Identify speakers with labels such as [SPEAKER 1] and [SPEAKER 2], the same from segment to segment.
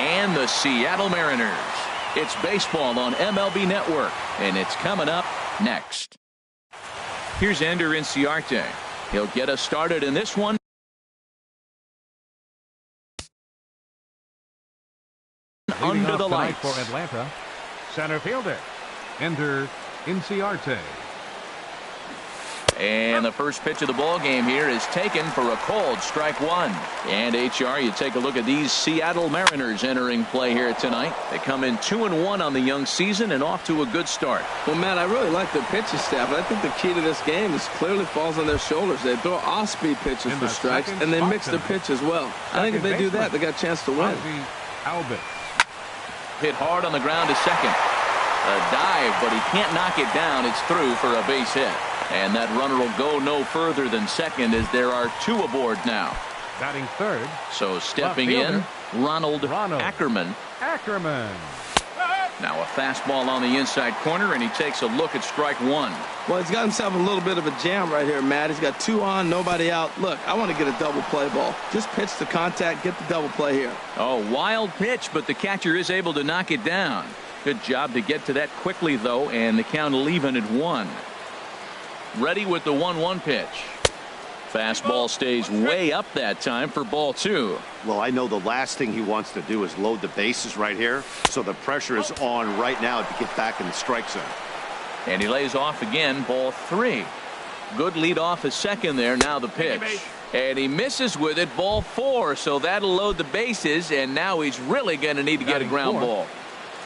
[SPEAKER 1] and the Seattle Mariners. It's baseball on MLB Network, and it's coming up next. Here's Ender Inciarte. He'll get us started in this one. Under the lights
[SPEAKER 2] for Atlanta, center fielder Ender Inciarte.
[SPEAKER 1] And the first pitch of the ball game here is taken for a called strike one. And HR, you take a look at these Seattle Mariners entering play here tonight. They come in 2-1 on the young season and off to a good start.
[SPEAKER 3] Well, Matt, I really like their pitching staff. I think the key to this game is clearly falls on their shoulders. They throw off-speed pitches for strikes, and they mix their pitch as well. I think if they do that, they got a chance to win.
[SPEAKER 1] Hit hard on the ground to second. A dive, but he can't knock it down. It's through for a base hit. And that runner will go no further than second as there are two aboard now.
[SPEAKER 2] Batting third.
[SPEAKER 1] So stepping in, Ronald Ackerman. Now a fastball on the inside corner, and he takes a look at strike one.
[SPEAKER 3] Well, he's got himself a little bit of a jam right here, Matt. He's got two on, nobody out. Look, I want to get a double play ball. Just pitch the contact, get the double play here.
[SPEAKER 1] Oh, wild pitch, but the catcher is able to knock it down. Good job to get to that quickly, though, and the count will even at 1. Ready with the 1-1 pitch. Fastball stays way up that time for ball 2.
[SPEAKER 4] Well, I know the last thing he wants to do is load the bases right here, so the pressure is on right now to get back in the strike zone.
[SPEAKER 1] And he lays off again, ball 3. Good lead off his second there. Now the pitch. And he misses with it, ball 4. So that'll load the bases, and now he's really going to need to get a ground ball.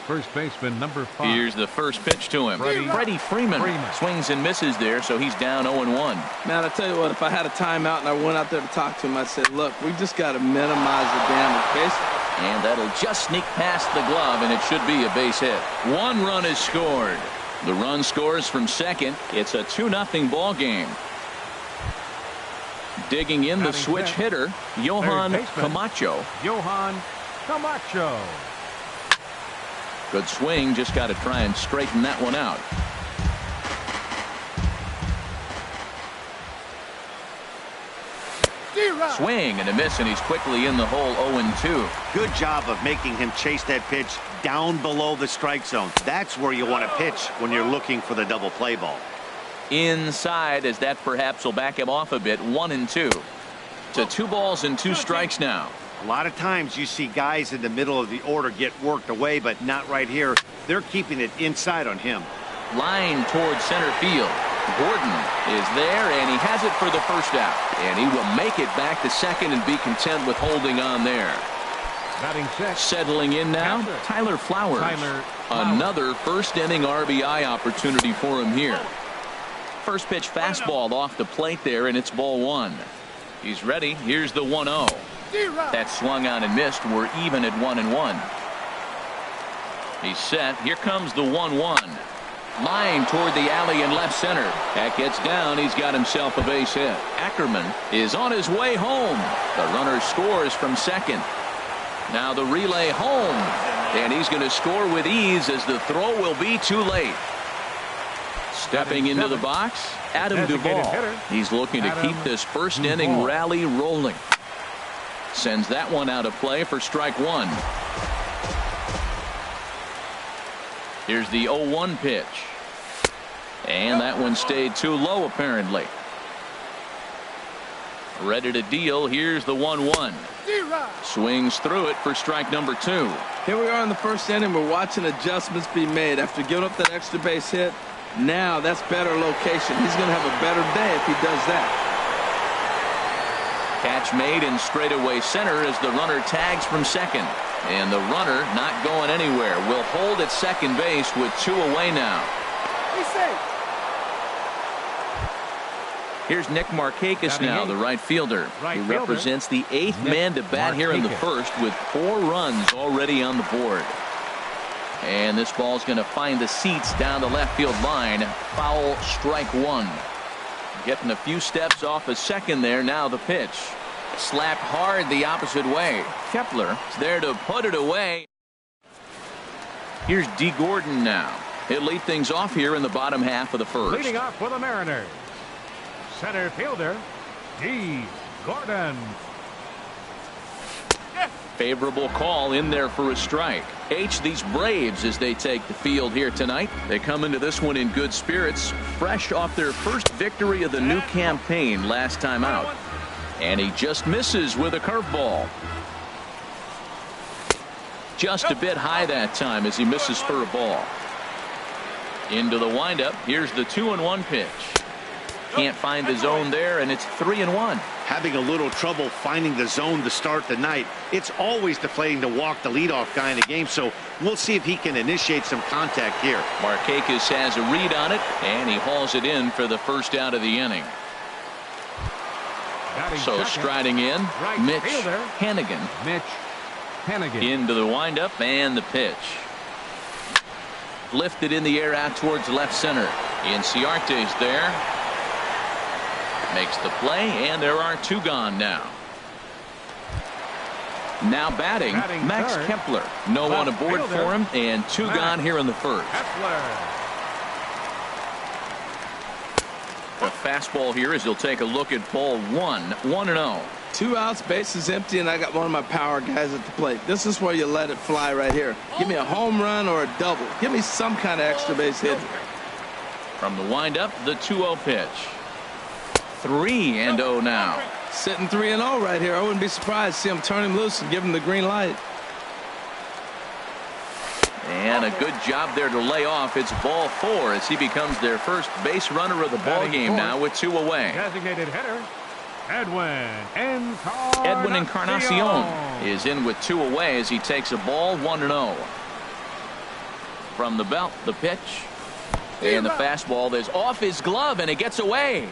[SPEAKER 2] First baseman number 5.
[SPEAKER 1] Here's the first pitch to him. Freddie Freeman swings and misses there, so he's down 0-1.
[SPEAKER 3] Man, I tell you what, if I had a timeout and I went out there to talk to him, I'd say, look, we just got to minimize the damage. Basically.
[SPEAKER 1] And that'll just sneak past the glove, and it should be a base hit. 1 run is scored. The run scores from second. It's a 2-0 ball game. Digging in the switch hitter, Johan Camacho. Good swing, just got to try and straighten that one out. Swing and a miss, and he's quickly in the hole. 0-2.
[SPEAKER 4] Good job of making him chase that pitch down below the strike zone. That's where you want to pitch when you're looking for the double play ball.
[SPEAKER 1] Inside, as that perhaps will back him off a bit. 1-2. To 2 balls and 2 strikes now.
[SPEAKER 4] A lot of times you see guys in the middle of the order get worked away, but not right here. They're keeping it inside on him.
[SPEAKER 1] Line towards center field. Gordon is there, and he has it for the first out. And he will make it back to second and be content with holding on there. Settling in now, Tyler Flowers. Another first inning RBI opportunity for him here. First pitch fastball off the plate there, and it's ball 1. He's ready. Here's the 1-0. That swung on and missed. We're even at 1-1. He's set. Here comes the 1-1. Line toward the alley in left center. That gets down. He's got himself a base hit. Ackerman is on his way home. The runner scores from second. Now the relay home. And he's going to score with ease as the throw will be too late. Stepping into the box, Adam Duvall. He's looking to keep this first inning rally rolling. Sends that one out of play for strike 1. Here's the 0-1 pitch. And that one stayed too low apparently. Ready to deal. Here's the 1-1. Swings through it for strike number 2.
[SPEAKER 3] Here we are in the first inning. We're watching adjustments be made after giving up that extra base hit. Now that's better location. He's going to have a better day if he does that.
[SPEAKER 1] Catch made in straightaway center as the runner tags from second. And the runner not going anywhere. Will hold at second base with 2 away now. Here's Nick Markakis now, the right fielder. He represents the 8th man to bat here in the first with 4 runs already on the board. And this ball's going to find the seats down the left field line. Foul, strike 1. Getting a few steps off a second there. Now the pitch. Slapped hard the opposite way. Kepler is there to put it away. Here's D. Gordon now. He'll lead things off here in the bottom half of the first.
[SPEAKER 2] Leading off for the Mariners, center fielder D. Gordon.
[SPEAKER 1] Favorable call in there for a strike. These Braves, as they take the field here tonight, they come into this one in good spirits, fresh off their first victory of the new campaign last time out. And he just misses with a curveball. Just a bit high that time as he misses for a ball. Into the windup. Here's the 2-1 pitch. Can't find the zone there, and it's 3-1.
[SPEAKER 4] Having a little trouble finding the zone to start the night. It's always deflating to walk the leadoff guy in the game, so we'll see if he can initiate some contact here.
[SPEAKER 1] Markakis has a read on it, and he hauls it in for the first out of the inning. So striding in, Mitch Hannigan. Into the windup and the pitch. Lifted in the air out towards left center. Inciarte's there. Makes the play, and there are 2 gone now. Now batting Max
[SPEAKER 2] third.
[SPEAKER 1] Kepler. No one aboard for him, and 2 gone here in the first. A fastball here as he'll take a look at ball 1. 1-0.
[SPEAKER 3] 2 outs, bases empty, and I got one of my power guys at the plate. This is where you let it fly right here. Give me a home run or a double. Give me some kind of extra base hit.
[SPEAKER 1] From the windup, the 2-0 pitch. 3-0 now.
[SPEAKER 3] Sitting 3-0 right here. I wouldn't be surprised to see him turn him loose and give him the green light.
[SPEAKER 1] And a good job there to lay off. It's ball 4 as he becomes their first base runner of the ball game now with 2 away.
[SPEAKER 2] Designated hitter, Edwin
[SPEAKER 1] Encarnacion is in with 2 away as he takes a ball. 1-0. From the belt, the pitch. And the fastball is off his glove, and it gets away.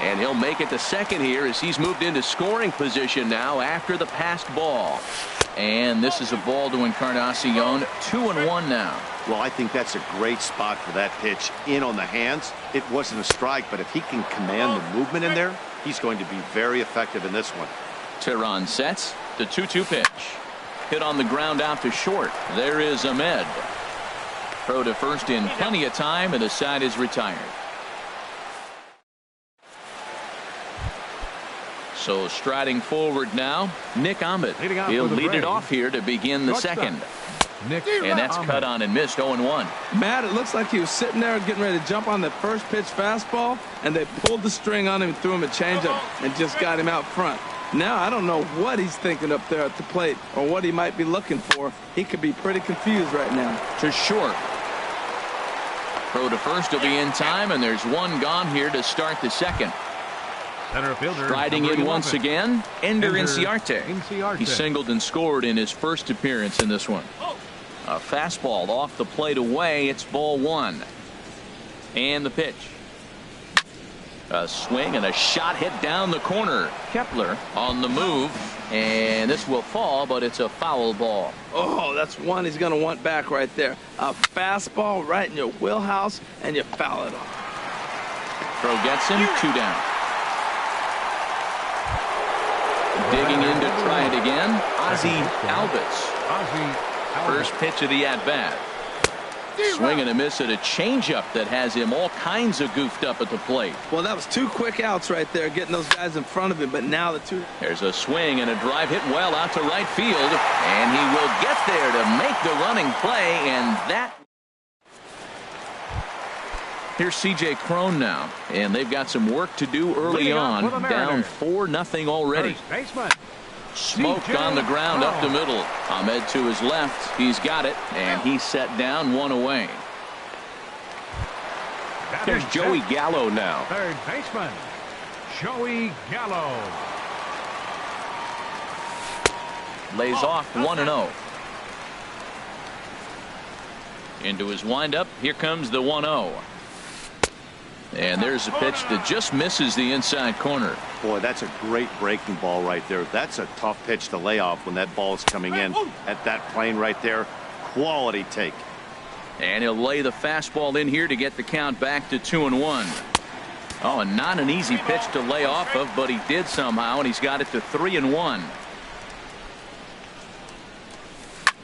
[SPEAKER 1] And he'll make it to second here as he's moved into scoring position now after the passed ball. And this is a ball to Encarnacion. 2-1 now.
[SPEAKER 4] Well, I think that's a great spot for that pitch. In on the hands. It wasn't a strike, but if he can command the movement in there, he's going to be very effective in this one.
[SPEAKER 1] Tehran sets the 2-2 pitch. Hit on the ground out to short. There is Ahmed. Throw to first in plenty of time, and the side is retired. So striding forward now, Nick Ahmed. He'll lead it off here to begin the second. And that's cut on and missed. 0-1.
[SPEAKER 3] Matt, it looks like he was sitting there getting ready to jump on the first pitch fastball, and they pulled the string on him and threw him a changeup and just got him out front. Now I don't know what he's thinking up there at the plate or what he might be looking for. He could be pretty confused right now.
[SPEAKER 1] To short. Throw to first will be in time, and there's 1 gone here to start the second.
[SPEAKER 2] Center fielder,
[SPEAKER 1] striding in once again, Ender Inciarte. He singled and scored in his first appearance in this one. A fastball off the plate away. It's ball 1. And the pitch. A swing and a shot hit down the corner. Kepler on the move, and this will fall, but it's a foul ball.
[SPEAKER 3] Oh, that's one he's going to want back right there. A fastball right in your wheelhouse, and you foul it off.
[SPEAKER 1] Throw gets him. 2 down. Digging in to try it again, Ozzie Albies. First pitch of the at-bat. Swing and a miss at a changeup that has him all kinds of goofed up at the plate.
[SPEAKER 3] Well, that was 2 quick outs right there, getting those guys in front of him, but now the 2.
[SPEAKER 1] There's a swing and a drive hit well out to right field, and he will get there to make the running play, and that. Here's C.J. Cron now, and they've got some work to do early on. Down 4-0 already. Smoked on the ground up the middle. Ahmed to his left. He's got it, and he's set down 1 away. There's Joey Gallo now.
[SPEAKER 2] Third baseman, Joey Gallo.
[SPEAKER 1] Lays off 1-0. Into his windup. Here comes the 1-0. And there's a pitch that just misses the inside corner.
[SPEAKER 4] Boy, that's a great breaking ball right there. That's a tough pitch to lay off when that ball is coming in at that plane right there. Quality take.
[SPEAKER 1] And he'll lay the fastball in here to get the count back to 2-1. Oh, and not an easy pitch to lay off of, but he did somehow, and he's got it to 3-1.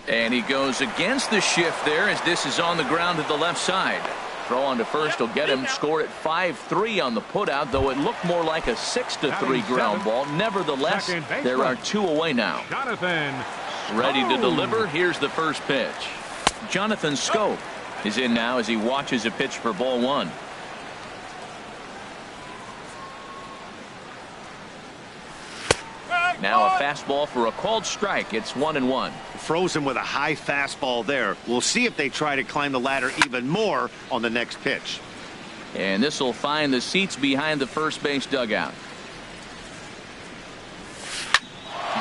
[SPEAKER 1] And he goes against the shift there as this is on the ground to the left side. Throw on to first will get him. Score at 5-3 on the putout, though it looked more like a 6-3 ground ball. Nevertheless, there are 2 away now.
[SPEAKER 2] Jonathan
[SPEAKER 1] Ready to deliver. Here's the first pitch. Jonathan Scope is in now as he watches a pitch for ball 1. Now a fastball for a called strike. It's 1-1.
[SPEAKER 4] Frozen with a high fastball there. We'll see if they try to climb the ladder even more on the next pitch.
[SPEAKER 1] And this will find the seats behind the first base dugout.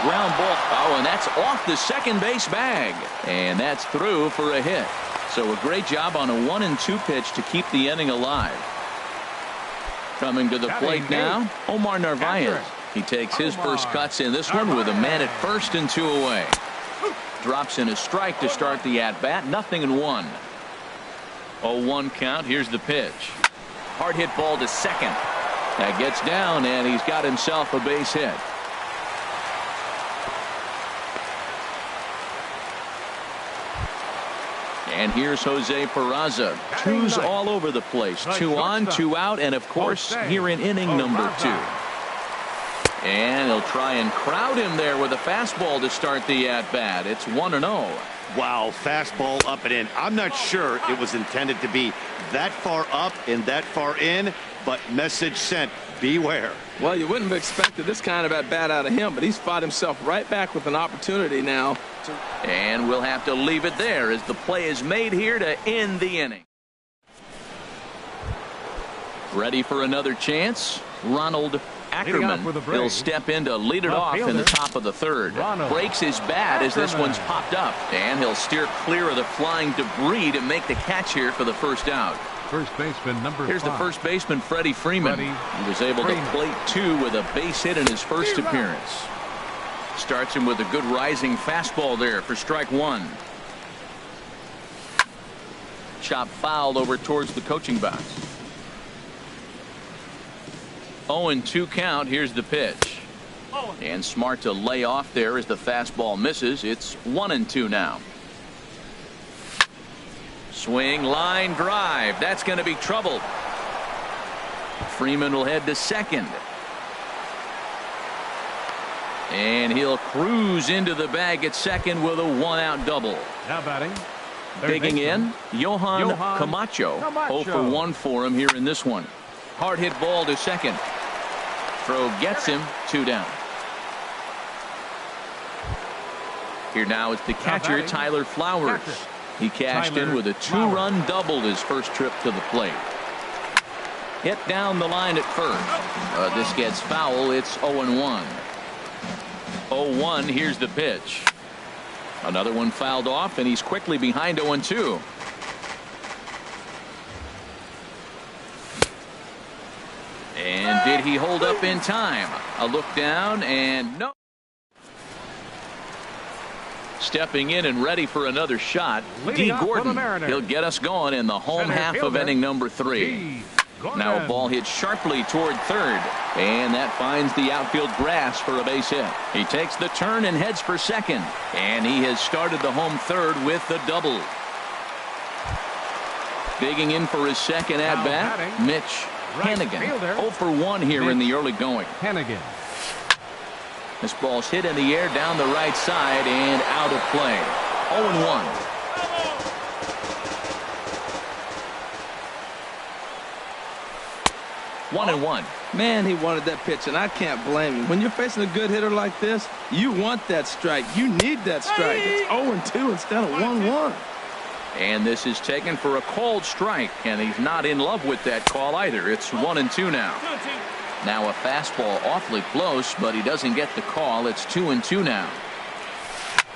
[SPEAKER 1] Ground ball. Oh, and that's off the second base bag. And that's through for a hit. So a great job on a 1-2 pitch to keep the inning alive. Coming to the plate now, Omar Narvaez. He takes his first cuts in this one with a man at first and 2 away. Drops in a strike to start the at-bat. 0-1. 0-1 count. Here's the pitch. Hard hit ball to second. That gets down, and he's got himself a base hit. And here's Jose Peraza. 2s all over the place. 2 on, 2 out, and of course, here in inning number 2. And he'll try and crowd him there with a fastball to start the at-bat. It's 1-0.
[SPEAKER 4] Wow, fastball up and in. I'm not sure it was intended to be that far up and that far in, but message sent, beware.
[SPEAKER 3] Well, you wouldn't have expected this kind of at-bat out of him, but he's fought himself right back with an opportunity now.
[SPEAKER 1] And we'll have to leave it there as the play is made here to end the inning. Ready for another chance? Ronald Ackerman. He'll step in to lead it off in the top of the third. Breaks his bat as this one's popped up. And he'll steer clear of the flying debris to make the catch here for the first out.
[SPEAKER 2] First baseman number 5.
[SPEAKER 1] Here's the first baseman, Freddie Freeman. He was able to plate 2 with a base hit in his first appearance. Starts him with a good rising fastball there for strike 1. Chop fouled over towards the coaching box. 0-2 count. Here's the pitch. And smart to lay off there as the fastball misses. It's 1-2 now. Swing, line drive. That's going to be trouble. Freeman will head to second. And he'll cruise into the bag at second with a 1-out double.
[SPEAKER 2] Now batting.
[SPEAKER 1] Digging in, Johan Camacho. 0 for 1 for him here in this one. Hard hit ball to second. Throw gets him. 2 down. Here now is the catcher, Tyler Flowers. He cashed in with a 2-run double his first trip to the plate. Hit down the line at first. This gets foul. It's 0-1. 0-1. Here's the pitch. Another one fouled off, and he's quickly behind 0-2. And did he hold up in time? A look down, and no. Stepping in and ready for another shot, D. Gordon. He'll get us going in the home half of inning number 3. Now a ball hit sharply toward third, and that finds the outfield grass for a base hit. He takes the turn and heads for second, and he has started the home third with the double. Digging in for his second at-bat, Mitch Hannigan. 0 for 1 here in the early going.
[SPEAKER 2] Hannigan.
[SPEAKER 1] This ball's hit in the air down the right side and out of play. 0-1. One and one.
[SPEAKER 3] Man, he wanted that pitch, and I can't blame him. When you're facing a good hitter like this, you want that strike. You need that strike. It's 0-2 instead of 1-1.
[SPEAKER 1] And this is taken for a called strike, and he's not in love with that call either. It's 1-2 now. Now a fastball awfully close, but he doesn't get the call. It's 2-2 now.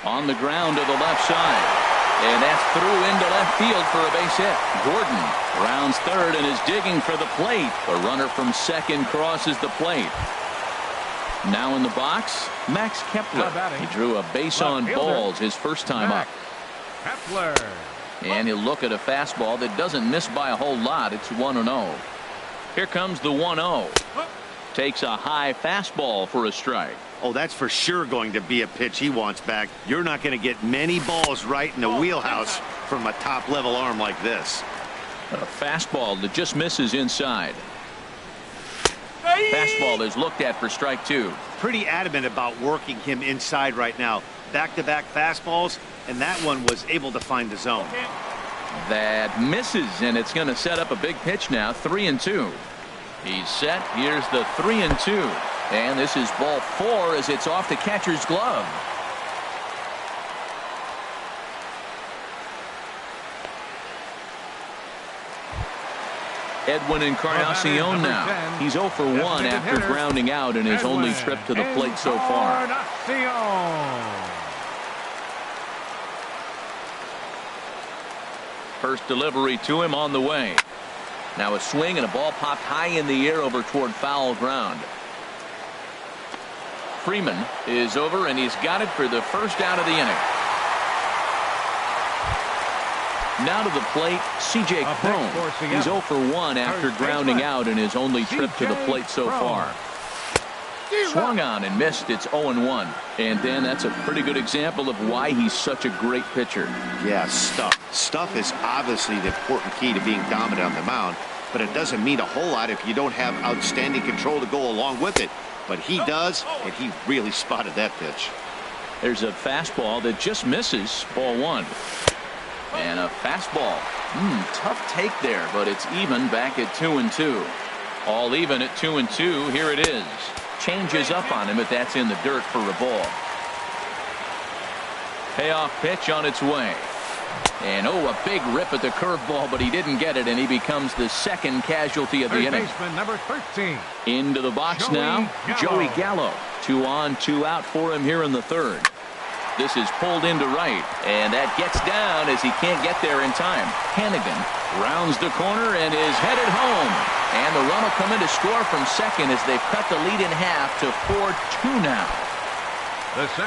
[SPEAKER 1] On the ground to the left side. And that's through into left field for a base hit. Gordon rounds third and is digging for the plate. The runner from second crosses the plate. Now in the box, Max Kepler. He drew a base on balls his first time up.
[SPEAKER 2] Kepler.
[SPEAKER 1] And he'll look at a fastball that doesn't miss by a whole lot. It's 1-0. Here comes the 1-0. Takes a high fastball for a strike.
[SPEAKER 4] Oh, that's for sure going to be a pitch he wants back. You're not going to get many balls right in the wheelhouse from a top-level arm like this.
[SPEAKER 1] A fastball that just misses inside. Fastball is looked at for strike two.
[SPEAKER 4] Pretty adamant about working him inside right now. Back-to-back fastballs, and that one was able to find the zone.
[SPEAKER 1] That misses, and it's going to set up a big pitch now. 3-2. He's set. Here's the 3-2. And this is ball four as it's off the catcher's glove. Edwin Encarnacion now. He's 0 for 1 after grounding out in his only trip to the plate so far. First delivery to him on the way. Now a swing and a ball popped high in the air over toward foul ground. Freeman is over, and he's got it for the first out of the inning. Now to the plate, C.J. Cron. He's 0 for 1 after grounding out in his only trip to the plate so far. Swung on and missed. It's 0-1. And then that's a pretty good example of why he's such a great pitcher.
[SPEAKER 4] Yeah, stuff. Stuff is obviously the important key to being dominant on the mound, but it doesn't mean a whole lot if you don't have outstanding control to go along with it. But he does, and he really spotted that pitch.
[SPEAKER 1] There's a fastball that just misses. Ball one. And a fastball. Tough take there, but it's even back at 2-2. All even at 2-2. Here it is. Changes up on him, but that's in the dirt for a ball. Payoff pitch on its way. And a big rip at the curveball, but he didn't get it, and he becomes the second casualty of the inning.
[SPEAKER 2] Number 13.
[SPEAKER 1] Into the box now, Joey Gallo. 2 on, 2 out for him here in the third. This is pulled into right, and that gets down as he can't get there in time. Hannigan rounds the corner and is headed home. And the run will come in to score from second as they've cut the lead in half to 4-2 now.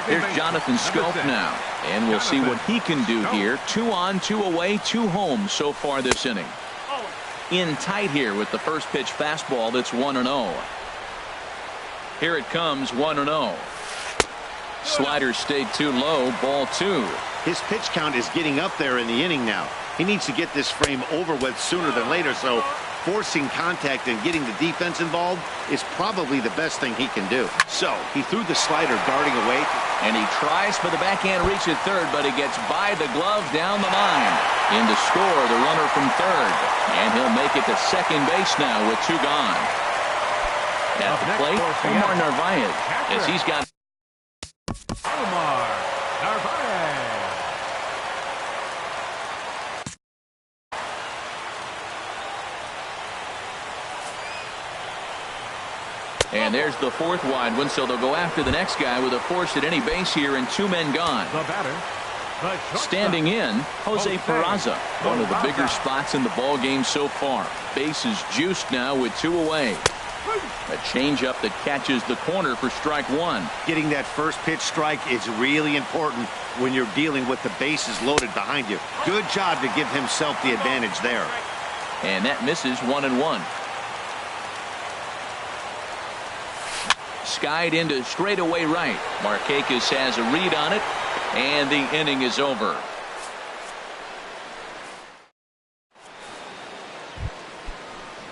[SPEAKER 1] Here's Jonathan Scope now, and we'll see what he can do here. 2 on, 2 away, 2 home so far this inning. In tight here with the first pitch fastball that's 1-0. Here it comes, 1-0. Slider stayed too low, ball 2.
[SPEAKER 4] His pitch count is getting up there in the inning now. He needs to get this frame over with sooner than later, so forcing contact and getting the defense involved is probably the best thing he can do. So he threw the slider darting away,
[SPEAKER 1] and he tries for the backhand reach at third, but he gets by the glove down the line. In to score, the runner from third, and he'll make it to second base now with 2 gone. At the plate, Omar Narvaez, as he's got
[SPEAKER 2] Omar Narvaez.
[SPEAKER 1] And there's the 4th wide one, so they'll go after the next guy with a force at any base here and 2 men gone.
[SPEAKER 2] The batter,
[SPEAKER 1] standing in, Jose Peraza, one of the bigger spots in the ball game so far. Base is juiced now with 2 away. A changeup that catches the corner for strike 1.
[SPEAKER 4] Getting that first pitch strike is really important when you're dealing with the bases loaded behind you. Good job to give himself the advantage there.
[SPEAKER 1] And that misses 1-1. Skied into straightaway right. Markakis has a read on it, and the inning is over.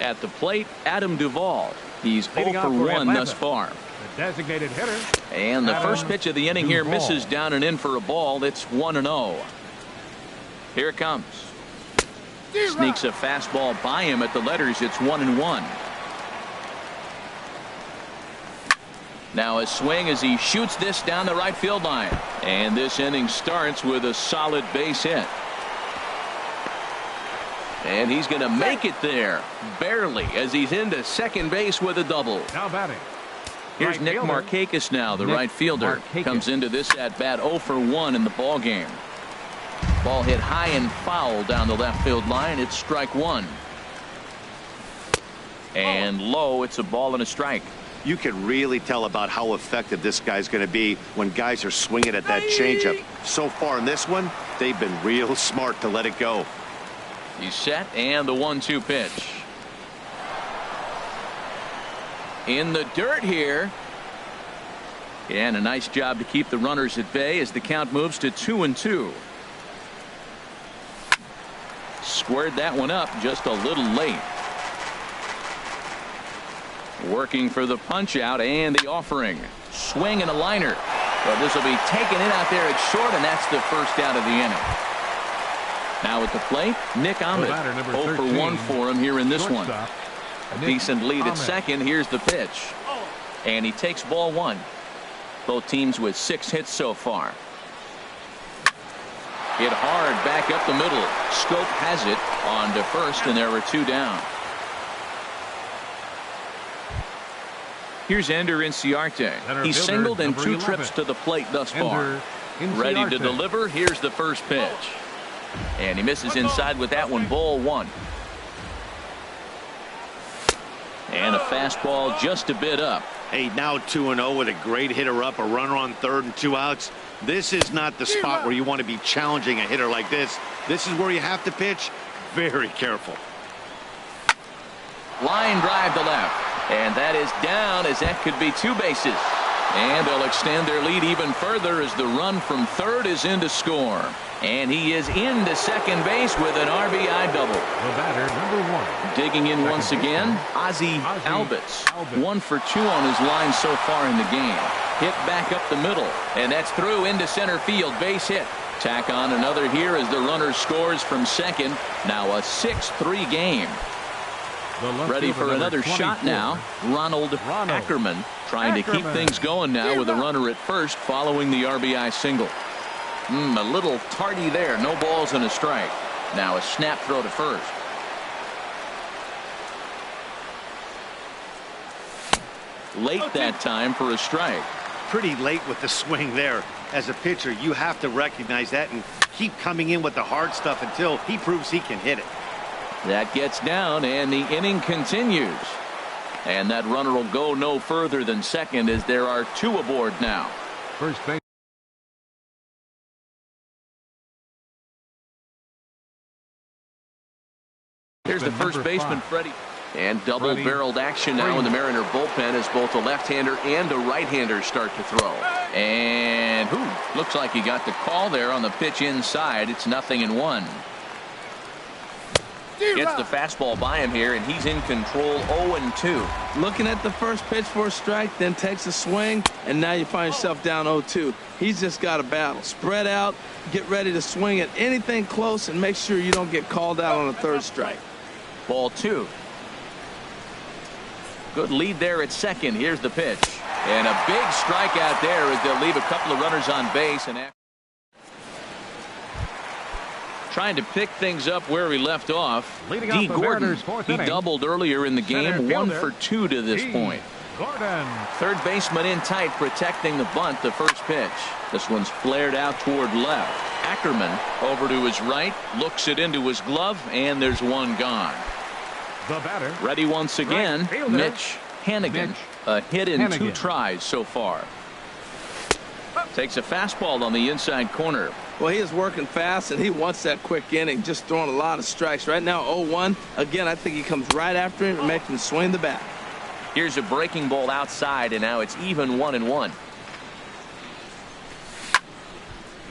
[SPEAKER 1] At the plate, Adam Duvall. He's 0 for 1 thus far.
[SPEAKER 2] The designated hitter.
[SPEAKER 1] And the first pitch of the inning here misses down and in for a ball. That's 1-0. Here it comes. Sneaks a fastball by him at the letters. It's 1-1. Now a swing as he shoots this down the right field line. And this inning starts with a solid base hit. And he's going to make it there, barely, as he's into second base with a double.
[SPEAKER 2] Now batting.
[SPEAKER 1] Here's Nick Markakis now, the right fielder. Comes into this at-bat 0 for 1 in the ball game. Ball hit high and foul down the left field line. It's strike 1. And low, it's a ball and a strike.
[SPEAKER 4] You can really tell about how effective this guy's going to be when guys are swinging at that changeup. So far in this one, they've been real smart to let it go.
[SPEAKER 1] He's set, and the 1-2 pitch. In the dirt here. And a nice job to keep the runners at bay as the count moves to 2-2. squared that one up just a little late. Working for the punch out and the offering. Swing and a liner. But this will be taken in out there at short, and that's the first out of the inning. Now at the plate, Nick Ahmed. 0 for 1 for him here in this one. A decent lead at second. Here's the pitch. And he takes ball one. Both teams with 6 hits so far. Hit hard back up the middle. Scope has it on to first, and there were 2 down. Here's Ender Inciarte. He's singled in 2 trips to the plate thus far. Ready to deliver. Here's the first pitch. And he misses inside with that one. Ball 1. And a fastball just a bit up.
[SPEAKER 4] Hey, now 2-0 with a great hitter up, a runner on third and 2 outs. This is not the spot where you want to be challenging a hitter like this. This is where you have to pitch very careful.
[SPEAKER 1] Line drive to left. And that is down, as that could be 2 bases. And they'll extend their lead even further as the run from third is in to score. And he is into second base with an RBI double.
[SPEAKER 2] The batter, number 1.
[SPEAKER 1] Digging in once again, Ozzie Albies. 1 for 2 on his line so far in the game. Hit back up the middle, and that's through into center field. Base hit. Tack on another here as the runner scores from second. Now a 6-3 game. Ready for another shot now. Ronald Ackerman trying to keep things going now with a runner at first following the RBI single. A little tardy there. No balls and a strike. Now a snap throw to first. Late that time for a strike.
[SPEAKER 4] Pretty late with the swing there. As a pitcher, you have to recognize that and keep coming in with the hard stuff until he proves he can hit it.
[SPEAKER 1] That gets down, and the inning continues. And that runner will go no further than second as there are 2 aboard now.
[SPEAKER 2] First base.
[SPEAKER 1] Here's the first baseman, Freddie. And double-barreled action now in the Mariner bullpen as both a left-hander and a right-hander start to throw. And looks like he got the call there on the pitch inside. It's 0-1. Gets the fastball by him here, and he's in control. 0-2.
[SPEAKER 3] Looking at the first pitch for a strike, then takes a swing, and now you find yourself down 0-2. He's just got a battle. Spread out, get ready to swing at anything close, and make sure you don't get called out on a third strike.
[SPEAKER 1] Ball 2. Good lead there at second. Here's the pitch. And a big strikeout there as they'll leave a couple of runners on base. And trying to pick things up where we left off. D. Gordon, he doubled earlier in the game. 1 for 2 to this point.
[SPEAKER 2] Gordon.
[SPEAKER 1] Third baseman in tight, protecting the bunt. The first pitch. This one's flared out toward left. Ackerman over to his right, looks it into his glove, and there's one gone.
[SPEAKER 2] The batter.
[SPEAKER 1] Ready once again, right Mitch Hannigan. A hit in 2 tries so far. Takes a fastball on the inside corner.
[SPEAKER 3] Well, he is working fast, and he wants that quick inning, just throwing a lot of strikes. Right now, 0-1. Again, I think he comes right after him and makes him swing the bat.
[SPEAKER 1] Here's a breaking ball outside, and now it's even 1-1.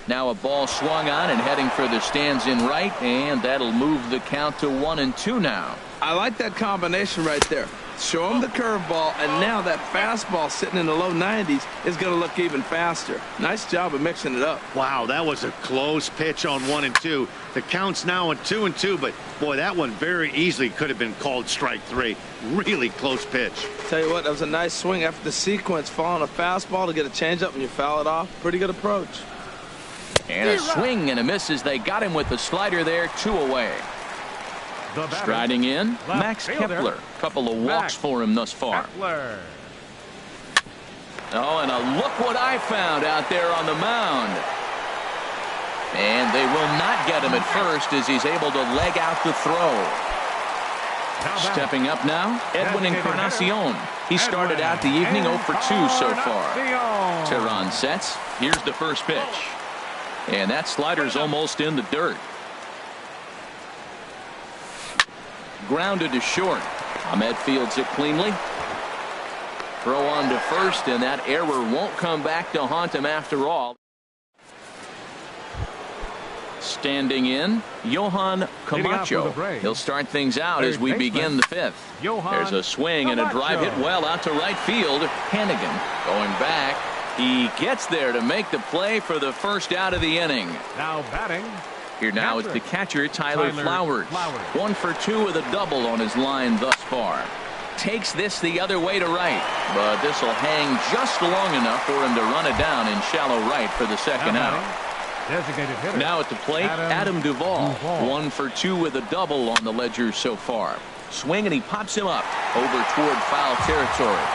[SPEAKER 1] Now a ball swung on and heading for the stands in right, and that'll move the count to 1-2 now.
[SPEAKER 3] I like that combination right there. Show him the curveball, and now that fastball sitting in the low 90s is going to look even faster. Nice job of mixing it up.
[SPEAKER 4] Wow, that was a close pitch on 1-2. The count's now at 2-2, but boy, that one very easily could have been called strike 3. Really close pitch.
[SPEAKER 3] Tell you what, that was a nice swing after the sequence, following a fastball to get a changeup and you foul it off. Pretty good approach.
[SPEAKER 1] And a swing and a miss as they got him with the slider there. 2 away. Striding in, Max Kepler. Couple of walks for him thus far.
[SPEAKER 2] Kepler.
[SPEAKER 1] Oh, and look what I found out there on the mound. And they will not get him at first as he's able to leg out the throw. Stepping up now, Edwin Encarnacion. He started out the evening 0 for 2 so far. Teheran sets. Here's the first pitch. And that slider's almost in the dirt. Grounded to short. Ahmed fields it cleanly. Throw on to first, and that error won't come back to haunt him after all. Standing in, Johan Camacho. He'll start things out as we begin the fifth. There's a swing and a drive hit well out to right field. Hannigan going back. He gets there to make the play for the first out of the inning.
[SPEAKER 2] Now batting.
[SPEAKER 1] Here now is the catcher, Tyler Flowers. 1 for 2 with a double on his line thus far. Takes this the other way to right, but this will hang just long enough for him to run it down in shallow right for the second out.
[SPEAKER 2] Designated hitter.
[SPEAKER 1] Now at the plate, Adam Duvall. 1 for 2 with a double on the ledger so far. Swing and he pops him up over toward foul territory,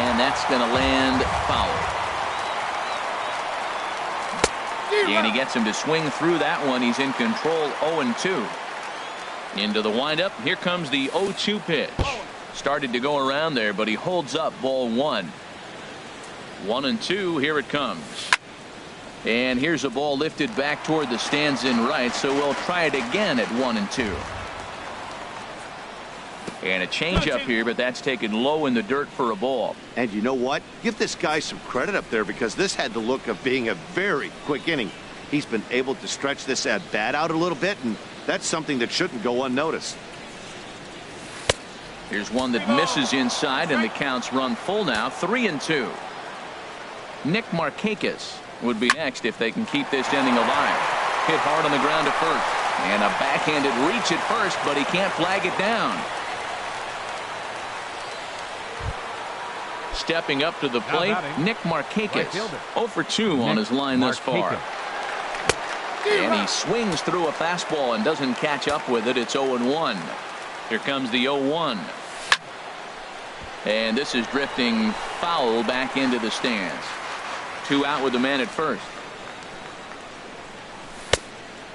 [SPEAKER 1] and that's going to land foul. And he gets him to swing through that one. He's in control. 0-2. Into the windup. Here comes the 0-2 pitch. Started to go around there, but he holds up. Ball 1. 1-2. Here it comes. And here's a ball lifted back toward the stands in right, so we'll try it again at 1-2. And a changeup here, but that's taken low in the dirt for a ball.
[SPEAKER 4] And you know what? Give this guy some credit up there, because this had the look of being a very quick inning. He's been able to stretch this at bat out a little bit, and that's something that shouldn't go unnoticed.
[SPEAKER 1] Here's one that misses inside, and the count's run full now. 3-2. Nick Markakis would be next if they can keep this inning alive. Hit hard on the ground to first, and a backhanded reach at first, but he can't flag it down. Stepping up to the plate, Nick Markakis. 0 for 2 on his line thus far. And he swings through a fastball and doesn't catch up with it. It's 0-1. Here comes the 0-1. And this is drifting foul back into the stands. 2 out with the man at first.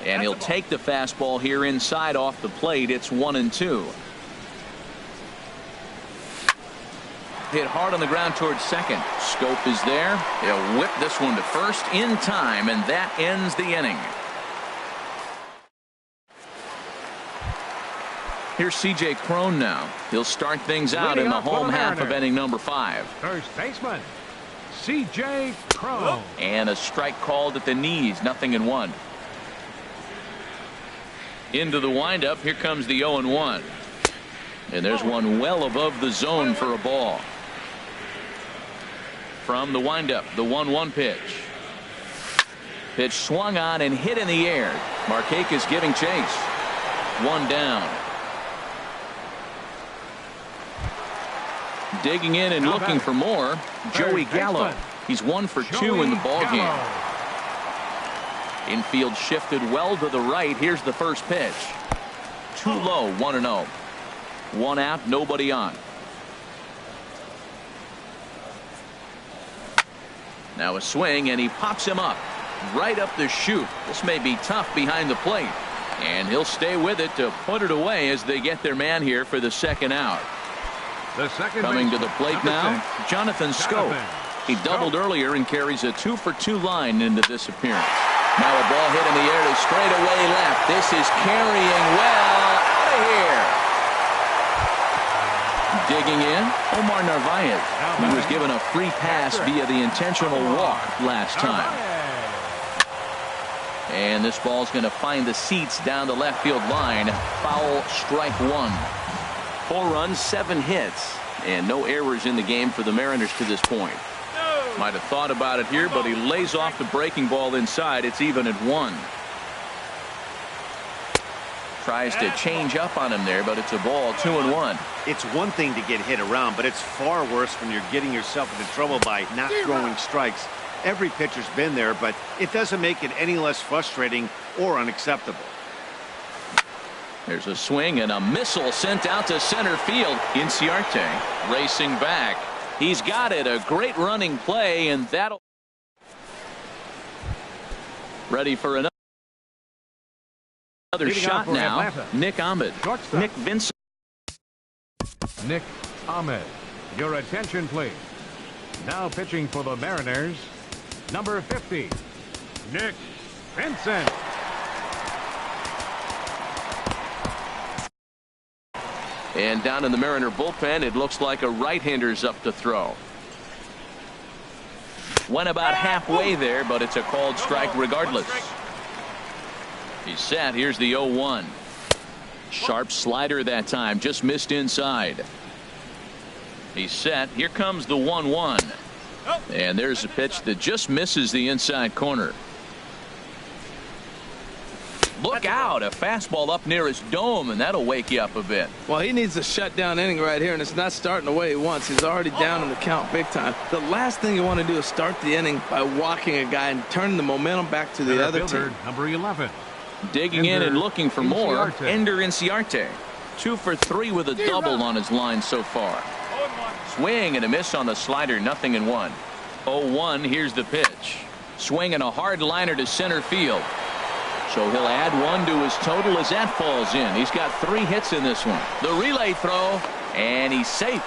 [SPEAKER 1] And he'll take the fastball here inside off the plate. It's 1-2. Hit hard on the ground towards second. Scope is there. He'll whip this one to first in time, and that ends the inning. Here's C.J. Cron now. He'll start things out in the home half of inning number 5.
[SPEAKER 2] First baseman, C.J. Cron.
[SPEAKER 1] And a strike called at the knees. 0-1. Into the windup. Here comes the 0-1. And there's one well above the zone for a ball. From the windup, the 1-1 pitch. Pitch swung on and hit in the air. Markakis giving chase. 1 down. Digging in and looking for more, Joey Gallo. He's 1 for 2 in the ball game. Infield shifted well to the right. Here's the first pitch. Too low. 1-0. 1 out, nobody on. Now a swing, and he pops him up right up the chute. This may be tough behind the plate, and he'll stay with it to put it away as they get their man here for the second out. Coming to the plate now, Jonathan Scope. He doubled earlier and carries a 2 for 2 line into this appearance. Now a ball hit in the air to straightaway left. This is carrying well out of here. Digging in, Omar Narvaez. He was given a free pass via the intentional walk last time. And this ball's going to find the seats down the left field line. Foul, strike 1. 4 runs, 7 hits, and no errors in the game for the Mariners to this point. Might have thought about it here, but he lays off the breaking ball inside. It's even at 1. Tries to change up on him there, but it's a ball. 2-1.
[SPEAKER 4] It's one thing to get hit around, but it's far worse when you're getting yourself into trouble by not throwing strikes. Every pitcher's been there, but it doesn't make it any less frustrating or unacceptable.
[SPEAKER 1] There's a swing and a missile sent out to center field. Inciarte racing back. He's got it. A great running play, and that'll ready for another shot now.
[SPEAKER 2] Atlanta.
[SPEAKER 1] Nick Ahmed.
[SPEAKER 2] Shortstop.
[SPEAKER 1] Nick Vincent.
[SPEAKER 2] Nick Ahmed. Your attention, please. Now pitching for the Mariners, number 50, Nick Vincent.
[SPEAKER 1] And down in the Mariner bullpen, it looks like a right-hander's up to throw. Went about halfway there, but it's a called strike regardless. He's set. Here's the 0-1. Sharp slider that time. Just missed inside. He's set. Here comes the 1-1. And there's a pitch that just misses the inside corner. Look out. A fastball up near his dome, and that'll wake you up a bit.
[SPEAKER 3] Well, he needs a shutdown inning right here, and it's not starting the way he wants. He's already down in the count big time. The last thing you want to do is start the inning by walking a guy and turning the momentum back to the other team.
[SPEAKER 2] Number 11.
[SPEAKER 1] Digging in and looking for more, Ender Inciarte. 2 for 3 with a double on his line so far. Swing and a miss on the slider, 0-1. 0-1, here's the pitch. Swing and a hard liner to center field. So he'll add 1 to his total as that falls in. He's got 3 hits in this one. The relay throw, and he's safe.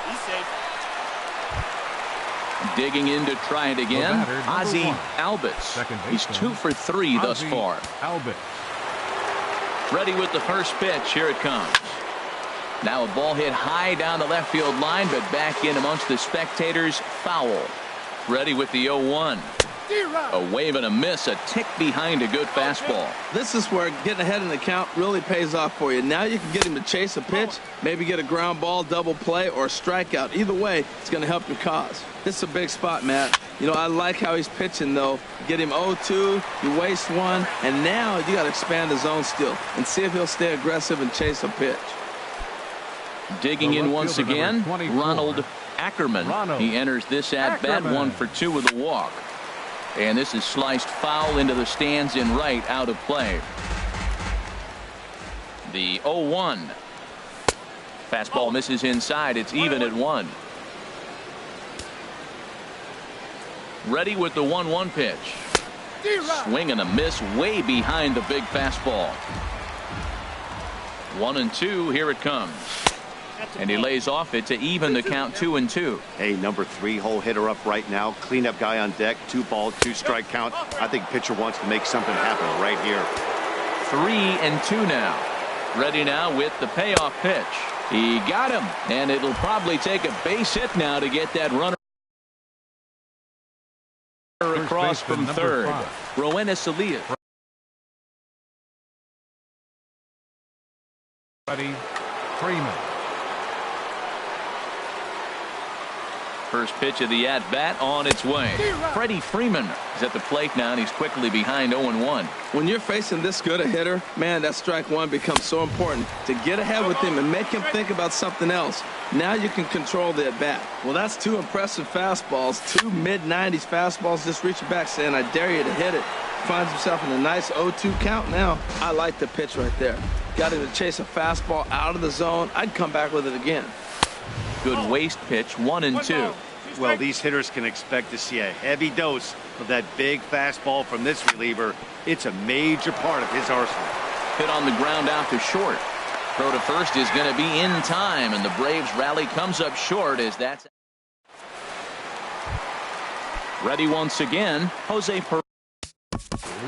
[SPEAKER 1] Digging in to try it again, Ozzie Albies. He's 2 for 3 thus far.
[SPEAKER 2] Albies.
[SPEAKER 1] Ready with the first pitch. Here it comes. Now a ball hit high down the left field line, but back in amongst the spectators. Foul. Ready with the 0-1. A wave and a miss, a tick behind a good fastball.
[SPEAKER 3] This is where getting ahead in the count really pays off for you. Now you can get him to chase a pitch, maybe get a ground ball, double play, or a strikeout. Either way, it's going to help your cause. This is a big spot, Matt. You know, I like how he's pitching, though. Get him 0-2, you waste 1, and now you got to expand the zone still and see if he'll stay aggressive and chase a pitch.
[SPEAKER 1] Digging in once again, Ronald Ackerman. He enters this at bat 1 for 2 with a walk. And this is sliced foul into the stands in right, out of play. The 0-1. Fastball misses inside. It's even at 1. Ready with the 1-1 pitch. Swing and a miss way behind the big fastball. 1-2. Here it comes. And he lays off it to even the count 2-2.
[SPEAKER 4] Hey, number 3 hole hitter up right now. Cleanup guy on deck. 2 ball, 2 strike count. I think pitcher wants to make something happen right here.
[SPEAKER 1] 3-2 now. Ready now with the payoff pitch. He got him, and it'll probably take a base hit now to get that runner across from third. Roenis Elias.
[SPEAKER 2] Freddie Freeman.
[SPEAKER 1] First pitch of the at-bat on its way. Freddie Freeman is at the plate now, and he's quickly behind 0-1.
[SPEAKER 3] When you're facing this good a hitter, man, that strike 1 becomes so important to get ahead with him and make him think about something else. Now you can control the at-bat. Well, that's 2 impressive fastballs, 2 mid-90s fastballs just reaching back saying, I dare you to hit it. Finds himself in a nice 0-2 count now. I like the pitch right there. Got him to chase a fastball out of the zone. I'd come back with it again.
[SPEAKER 1] Good waist pitch, 1-2.
[SPEAKER 4] Well, these hitters can expect to see a heavy dose of that big fastball from this reliever. It's a major part of his arsenal.
[SPEAKER 1] Hit on the ground out to short. Throw to first is going to be in time, and the Braves rally comes up short as that's ready once again. Jose Perez.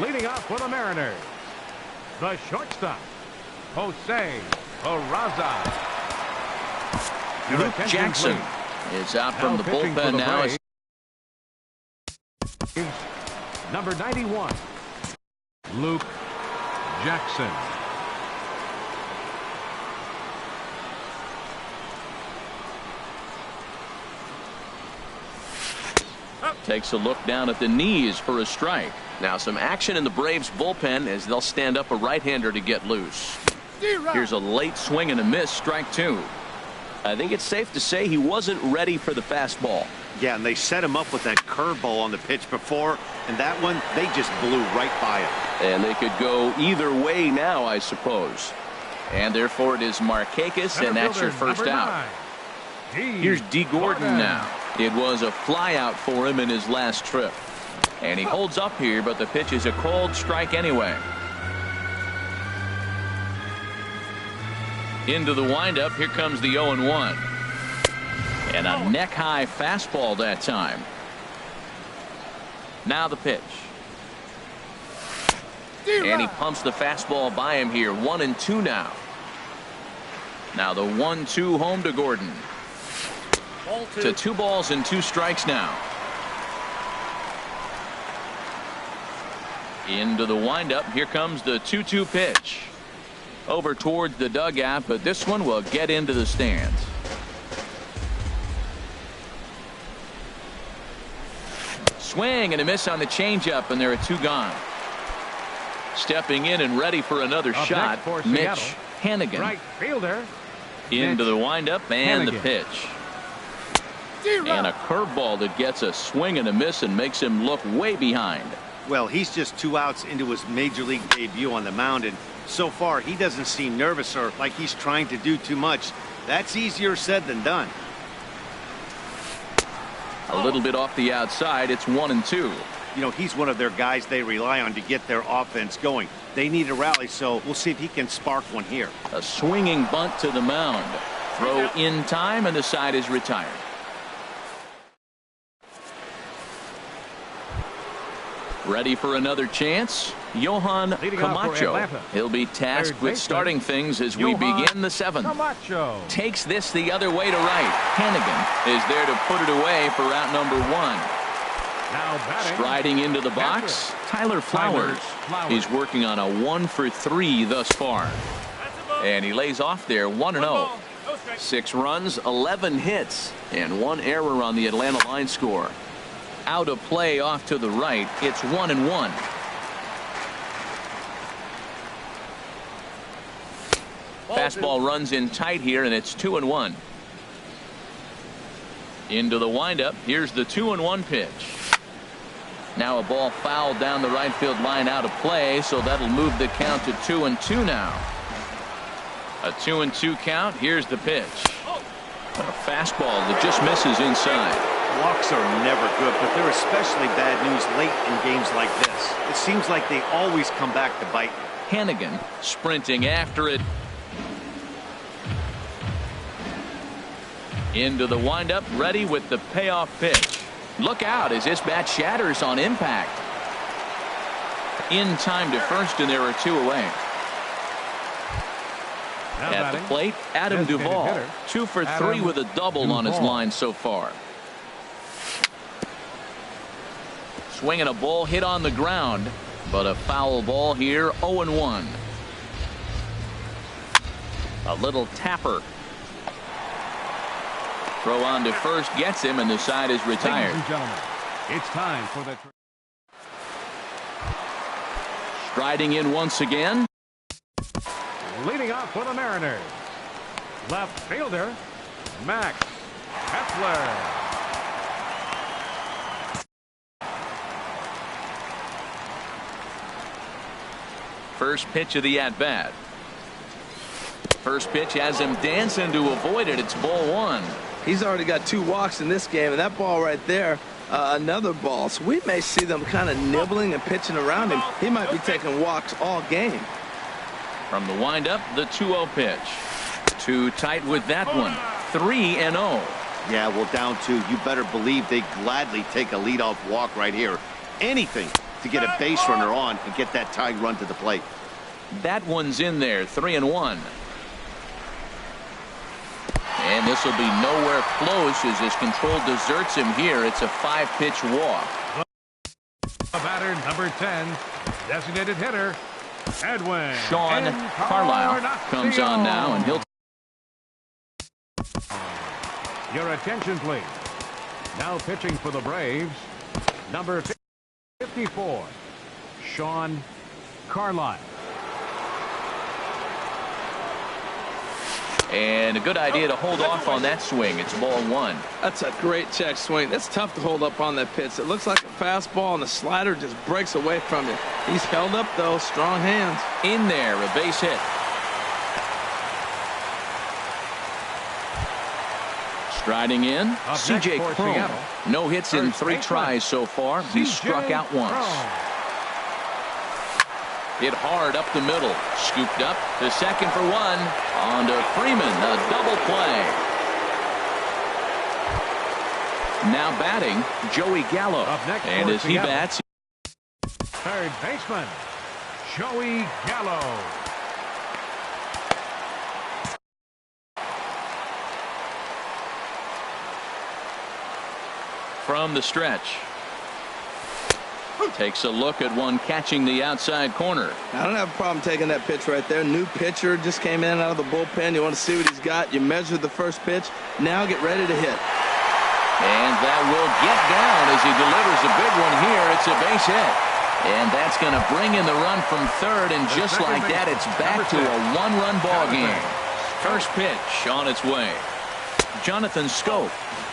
[SPEAKER 2] Leading off for the Mariners, the shortstop, Jose Peraza.
[SPEAKER 1] Luke Jackson is out from the bullpen now.
[SPEAKER 2] Number 91, Luke Jackson.
[SPEAKER 1] Takes a look down at the knees for a strike. Now some action in the Braves bullpen as they'll stand up a right-hander to get loose. Here's a late swing and a miss, strike 2. I think it's safe to say he wasn't ready for the fastball.
[SPEAKER 4] Yeah, and they set him up with that curveball on the pitch before, and that one, they just blew right by him.
[SPEAKER 1] And they could go either way now, I suppose. And therefore it is Markakis, and that's your first out. Here's D. Gordon now. It was a fly out for him in his last trip. And he holds up here, but the pitch is a cold strike anyway. Into the windup, here comes the 0-1. And a neck-high fastball that time. Now the pitch. And he pumps the fastball by him here. 1-2 now. Now the 1-2 home to Gordon. To 2 balls and 2 strikes now. Into the windup. Here comes the 2-2 pitch. Over towards the dugout, but this one will get into the stands. Swing and a miss on the changeup, and there are 2 gone. Stepping in and ready for another shot, Mitch Hannigan.
[SPEAKER 2] Right fielder.
[SPEAKER 1] Into the windup and
[SPEAKER 2] Hannigan.
[SPEAKER 1] the pitch. And a curveball that gets a swing and a miss and makes him look way behind.
[SPEAKER 4] Well, he's just 2 outs into his major league debut on the mound, and so far he doesn't seem nervous or like he's trying to do too much. That's easier said than done.
[SPEAKER 1] A little bit off the outside. It's 1-2.
[SPEAKER 4] You know, he's one of their guys they rely on to get their offense going. They need a rally, so we'll see if he can spark one here.
[SPEAKER 1] A swinging bunt to the mound. Throw in time, and the side is retired. Ready for another chance? Johan Camacho. He'll be tasked with starting things as we begin the 7th.
[SPEAKER 2] Camacho
[SPEAKER 1] Takes this the other way to right. Hannigan is there to put it away for out number 1.
[SPEAKER 2] now batting.
[SPEAKER 1] Striding into the box, Tyler Flowers. He's working on a 1-for-3 thus far. And he lays off there 1-0. 6 runs, 11 hits, and 1 error on the Atlanta line score. Out of play off to the right. It's 1-1. Fastball runs in tight here, and it's 2-1. Into the windup. Here's the 2-1 pitch. Now a ball fouled down the right field line, out of play, so that'll move the count to 2-2 now. A 2-2 count. Here's the pitch. A fastball that just misses inside.
[SPEAKER 4] Walks are never good, but they're especially bad news late in games like this. It seems like they always come back to bite.
[SPEAKER 1] Hannigan sprinting after it. Into the windup, ready with the payoff pitch. Look out as this bat shatters on impact. In time to first, and there are 2 away. At the plate, Adam Duvall, 2 for 3 with a double on his line so far. Swinging a ball hit on the ground, but a foul ball here. 0-1. A little tapper. Throw on to first gets him, and the side is retired.
[SPEAKER 2] Ladies and gentlemen, it's time for the
[SPEAKER 1] Striding in once again.
[SPEAKER 2] leading off for the Mariners. Left fielder, Max Kepler.
[SPEAKER 1] First pitch of the at-bat. First pitch has him dancing to avoid it. It's ball 1.
[SPEAKER 3] He's already got 2 walks in this game, and that ball right there, another ball. So we may see them kind of nibbling and pitching around him. He might be taking walks all game.
[SPEAKER 1] From the windup, the 2-0 pitch. Too tight with that one. 3-0.
[SPEAKER 4] Yeah, well, down 2. You better believe they gladly take a leadoff walk right here. Anything to get a base runner on and get that tied run to the plate.
[SPEAKER 1] That one's in there. 3-1. And this will be nowhere close as his control deserts him here. It's a 5-pitch walk.
[SPEAKER 2] The batter, number 10, designated hitter, Edwin.
[SPEAKER 1] Sean Carlisle comes on now, and he'll.
[SPEAKER 2] Your attention, please. Now pitching for the Braves, number 54, Sean Carlisle.
[SPEAKER 1] And a good idea to hold off on that swing. It's ball 1.
[SPEAKER 3] That's a great check swing. That's tough to hold up on that pitch. It looks like a fastball, and the slider just breaks away from you. He's held up, though. Strong hands.
[SPEAKER 1] In there, a base hit. Striding in, C.J. Cron. No hits in 3 tries so far. He's struck out once. Hit hard up the middle. Scooped up to second for 1. On to Freeman, a double play. Now batting, Joey Gallo. And as he bats,
[SPEAKER 2] third baseman, Joey Gallo.
[SPEAKER 1] from the stretch. Takes a look at one catching the outside corner.
[SPEAKER 3] I don't have a problem taking that pitch right there. New pitcher just came in out of the bullpen. You want to see what he's got. You measure the first pitch. Now get ready to hit.
[SPEAKER 1] And that will get down as he delivers a big one here. It's a base hit. And that's going to bring in the run from third. And just like that, it's back to a one-run ball game. First pitch on its way. Jonathan Scope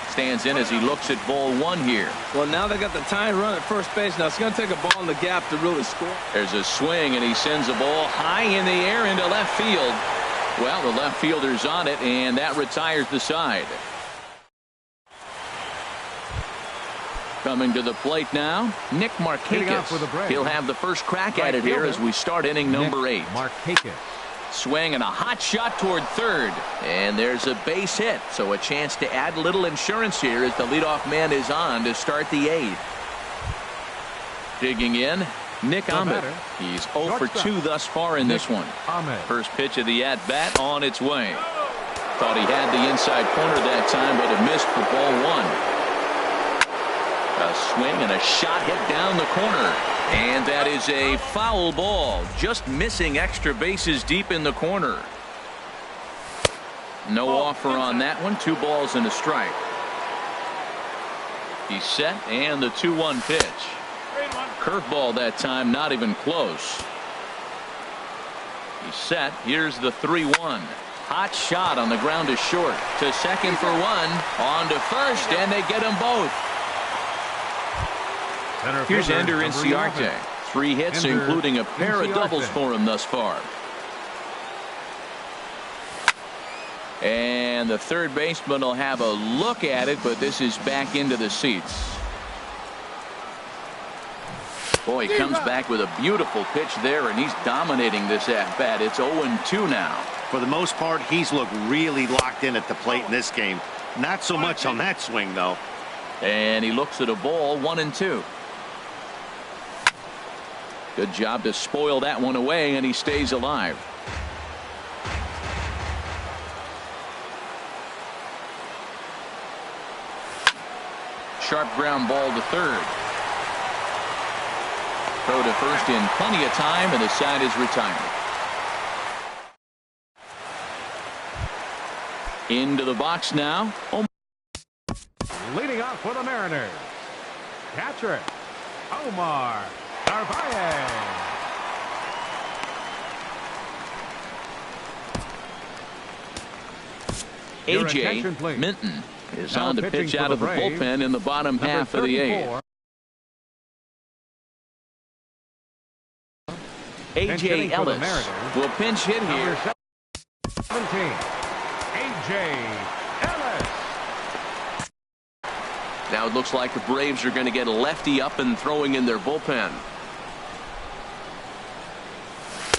[SPEAKER 1] stands in as he looks at ball one here.
[SPEAKER 3] Well, now they got the tying run at first base. Now it's going to take a ball in the gap to really score.
[SPEAKER 1] There's a swing, and he sends a ball high in the air into left field. Well, the left fielder's on it, and that retires the side. Coming to the plate now, Nick Markakis. He'll have the first crack at it here as we start inning number 8.
[SPEAKER 2] Markakis.
[SPEAKER 1] Swing and a hot shot toward third. And there's a base hit. So a chance to add a little insurance here as the leadoff man is on to start the 8th. Digging in, Nick Ahmed. He's 0 for 2 thus far in this one. First pitch of the at-bat on its way. Thought he had the inside corner that time, but it missed for ball 1. A swing and a shot hit down the corner. And that is a foul ball. Just missing extra bases deep in the corner. No offer on that one. 2 balls and a strike. He's set, and the 2-1 pitch. Curveball that time, not even close. He's set. Here's the 3-1. Hot shot on the ground to short. To second for 1. On to first, and they get them both. Here's Ender Inciarte. 3 hits, including a pair of doubles for him thus far. And the third baseman will have a look at it, but this is back into the seats. Boy, he comes back with a beautiful pitch there, and he's dominating this at-bat. It's 0-2 now.
[SPEAKER 4] For the most part, he's looked really locked in at the plate in this game. Not so much on that swing, though.
[SPEAKER 1] And he looks at a ball, 1-2. Good job to spoil that one away, and he stays alive. Sharp ground ball to third. Throw to first in plenty of time, and the side is retired. Into the box now.
[SPEAKER 2] Leading off for the Mariners, catcher Omar Narvaez.
[SPEAKER 1] A.J. Minton is on to pitch out of the bullpen in the bottom half of the 8th. A.J. Ellis will pinch hit here.
[SPEAKER 2] 17. A.J. Ellis.
[SPEAKER 1] Now it looks like the Braves are going to get a lefty up and throwing in their bullpen.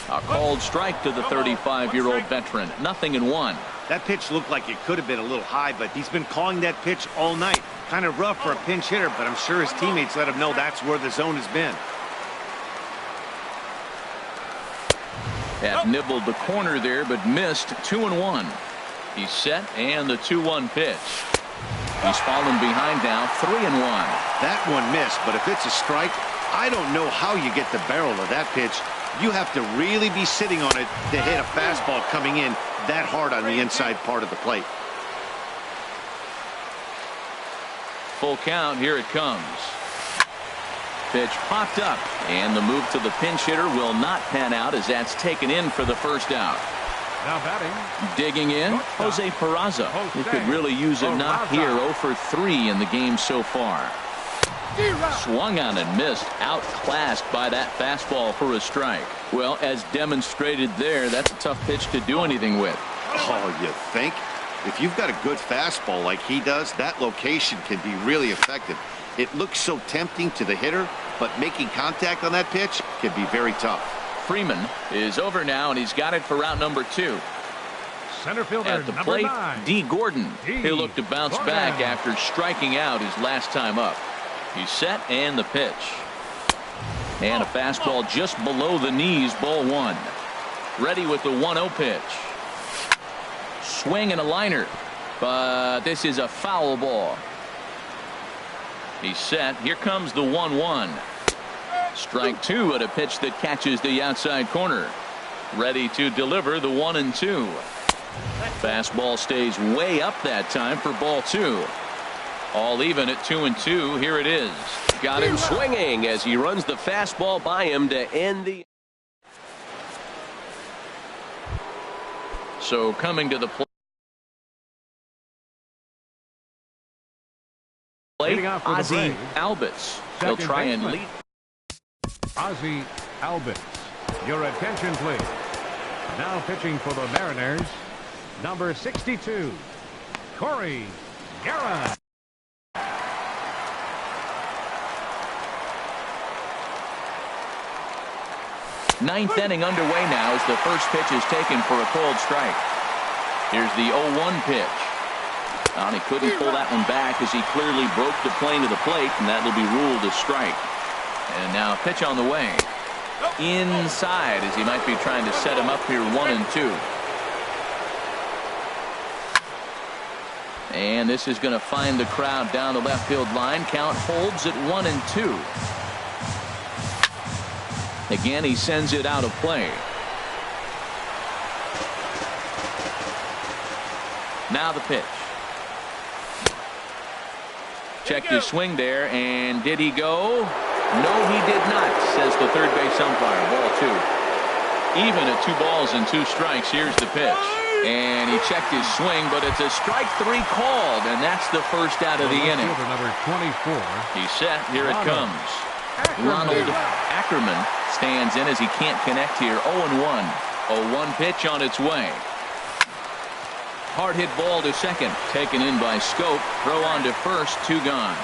[SPEAKER 1] A called strike to the 35-year-old veteran. 0-1.
[SPEAKER 4] That pitch looked like it could have been a little high, but he's been calling that pitch all night. Kind of rough for a pinch hitter, but I'm sure his teammates let him know that's where the zone has been.
[SPEAKER 1] That nibbled the corner there, but missed. 2-1. He's set, and the 2-1 pitch. He's fallen behind now. 3-1.
[SPEAKER 4] That one missed, but if it's a strike, I don't know how you get the barrel of that pitch. You have to really be sitting on it to hit a fastball coming in that hard on the inside part of the plate.
[SPEAKER 1] Full count. Here it comes. Pitch popped up, and the move to the pinch hitter will not pan out as that's taken in for the first out.
[SPEAKER 2] Now batting.
[SPEAKER 1] Digging in, Jose Peraza. He could really use a knock here. 0 for 3 in the game so far. Swung on and missed. Outclassed by that fastball for a strike. Well, as demonstrated there, that's a tough pitch to do anything with.
[SPEAKER 4] Oh, you think? If you've got a good fastball like he does, that location can be really effective. It looks so tempting to the hitter, but making contact on that pitch can be very tough.
[SPEAKER 1] Freeman is over now, and he's got it for route number 2.
[SPEAKER 2] Center fielder
[SPEAKER 1] at the plate,
[SPEAKER 2] 9.
[SPEAKER 1] D. Gordon. He'll look to bounce back after striking out his last time up. He's set, and the pitch. And a fastball just below the knees, ball 1. Ready with the 1-0 pitch. Swing and a liner, but this is a foul ball. He's set. Here comes the 1-1. Strike two at a pitch that catches the outside corner. Ready to deliver the 1-2. Fastball stays way up that time for ball two. All even at 2-2. Here it is. Got him swinging as he runs the fastball by him to end the. So coming to the plate, Ozzie Albies. He'll try and lead.
[SPEAKER 2] Ozzie Albies. Your attention, please. Now pitching for the Mariners, number 62, Corey Guerin.
[SPEAKER 1] Ninth inning underway now as the first pitch is taken for a cold strike. Here's the 0-1 pitch. And he couldn't pull that one back as he clearly broke the plane to the plate, and that will be ruled a strike. And now a pitch on the way. Inside as he might be trying to set him up here 1-2. And this is going to find the crowd down the left field line. Count holds at 1-2. Again, he sends it out of play. Now the pitch. Checked his swing there, and did he go? No, he did not, says the third base umpire. Ball two. Even at 2 balls and 2 strikes. Here's the pitch. And he checked his swing, but it's a strike 3 called, and that's the first out of the inning.
[SPEAKER 2] Number 24.
[SPEAKER 1] He's set. Here it comes. Ronald Ackerman stands in as he can't connect here. 0-1. 0-1 pitch on its way. Hard hit ball to second. Taken in by Scope. Throw on to first. 2 gone.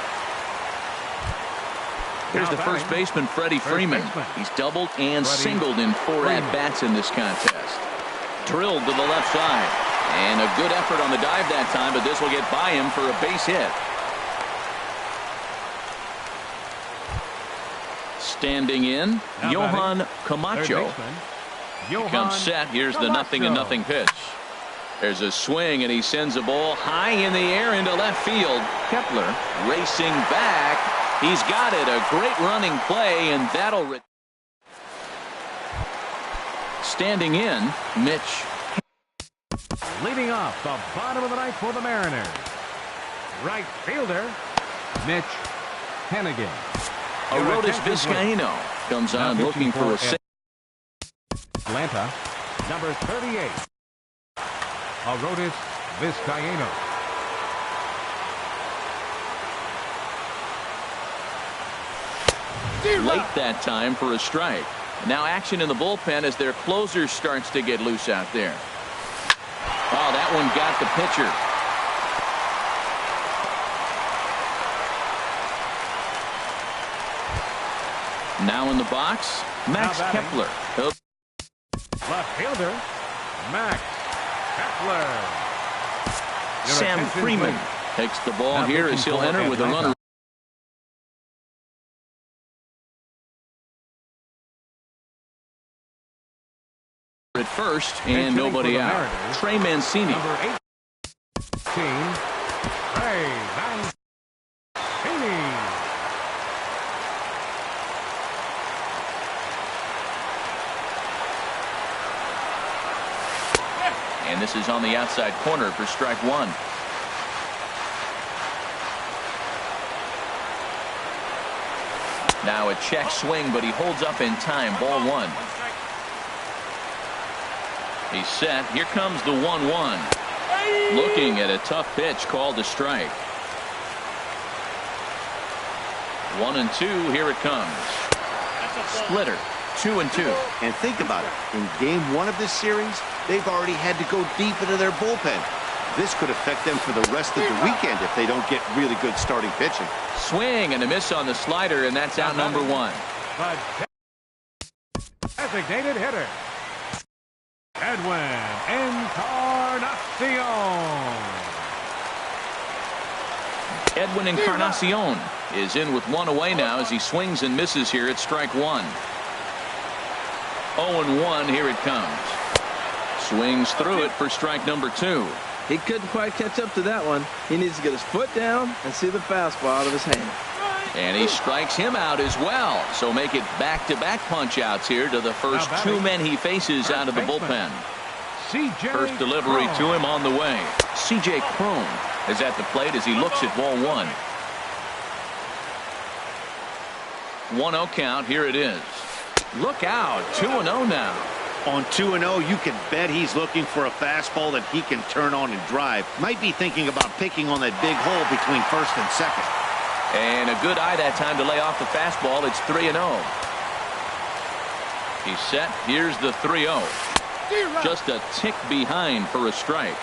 [SPEAKER 1] Here's the first baseman, Freddie Freeman. He's doubled and singled in 4 at-bats in this contest. Drilled to the left side. And a good effort on the dive that time, but this will get by him for a base hit. Standing in, Johan Camacho. Comes set. Here's the 0-0 pitch. There's a swing, and he sends a ball high in the air into left field. Kepler racing back. He's got it. A great running play, and that'll. Standing in, Mitch.
[SPEAKER 2] Leading off the bottom of the ninth for the Mariners, right fielder, Mitch Hennigan.
[SPEAKER 1] Arodys Vizcaíno comes on looking for a save.
[SPEAKER 2] Atlanta, number 38, Arodys Vizcaíno.
[SPEAKER 1] Late that time for a strike. Now action in the bullpen as their closer starts to get loose out there. Oh, that one got the pitcher. Now in the box, Max Kepler.
[SPEAKER 2] Left fielder, Max Kepler.
[SPEAKER 1] Sam Freeman takes the ball here as he'll enter with a runner at first and nobody out. Trey Mancini.
[SPEAKER 2] Number 18, Trey Mancini.
[SPEAKER 1] And this is on the outside corner for strike 1. Now a check swing, but he holds up in time. Ball 1. He's set. Here comes the 1-1. Looking at a tough pitch called a strike. 1-2. Here it comes. Splitter. 2-2.
[SPEAKER 4] And think about it. In game 1 of this series, they've already had to go deep into their bullpen. This could affect them for the rest of the weekend if they don't get really good starting pitching.
[SPEAKER 1] Swing and a miss on the slider, and that's out number 1.
[SPEAKER 2] Designated hitter, Edwin Encarnacion.
[SPEAKER 1] Edwin Encarnacion is in with 1 away now as he swings and misses here at strike 1. 0-1. Here it comes. Swings through it for strike number 2.
[SPEAKER 3] He couldn't quite catch up to that one. He needs to get his foot down and see the fastball out of his hand.
[SPEAKER 1] And he strikes him out as well. So make it back-to-back punch-outs here to the first two men he faces out of the bullpen. First delivery to him on the way. C.J. Cron is at the plate as he looks at ball one. 1-0 count. Here it is. Look out. 2-0 now.
[SPEAKER 4] On 2-0, you can bet he's looking for a fastball that he can turn on and drive. Might be thinking about picking on that big hole between first and second.
[SPEAKER 1] And a good eye that time to lay off the fastball. It's 3-0. He's set. Here's the 3-0. Just a tick behind for a strike.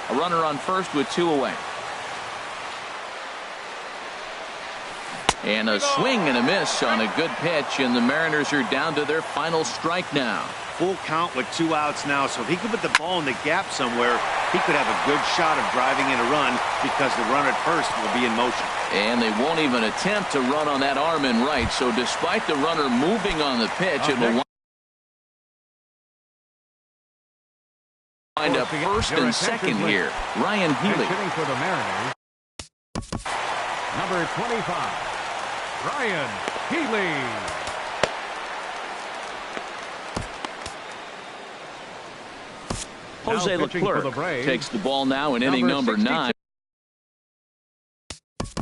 [SPEAKER 1] A runner on first with two away. And a swing and a miss on a good pitch, and the Mariners are down to their final strike now.
[SPEAKER 4] Full count with 2 outs now, so if he could put the ball in the gap somewhere, he could have a good shot of driving in a run because the runner at first will be in motion.
[SPEAKER 1] And they won't even attempt to run on that arm in right, so despite the runner moving on the pitch, it will wind up first and second here. Ryan Healy.
[SPEAKER 2] Hitting for the Mariners, number 25, Ryan Healy.
[SPEAKER 1] Jose Leclerc takes the ball now in inning number 9.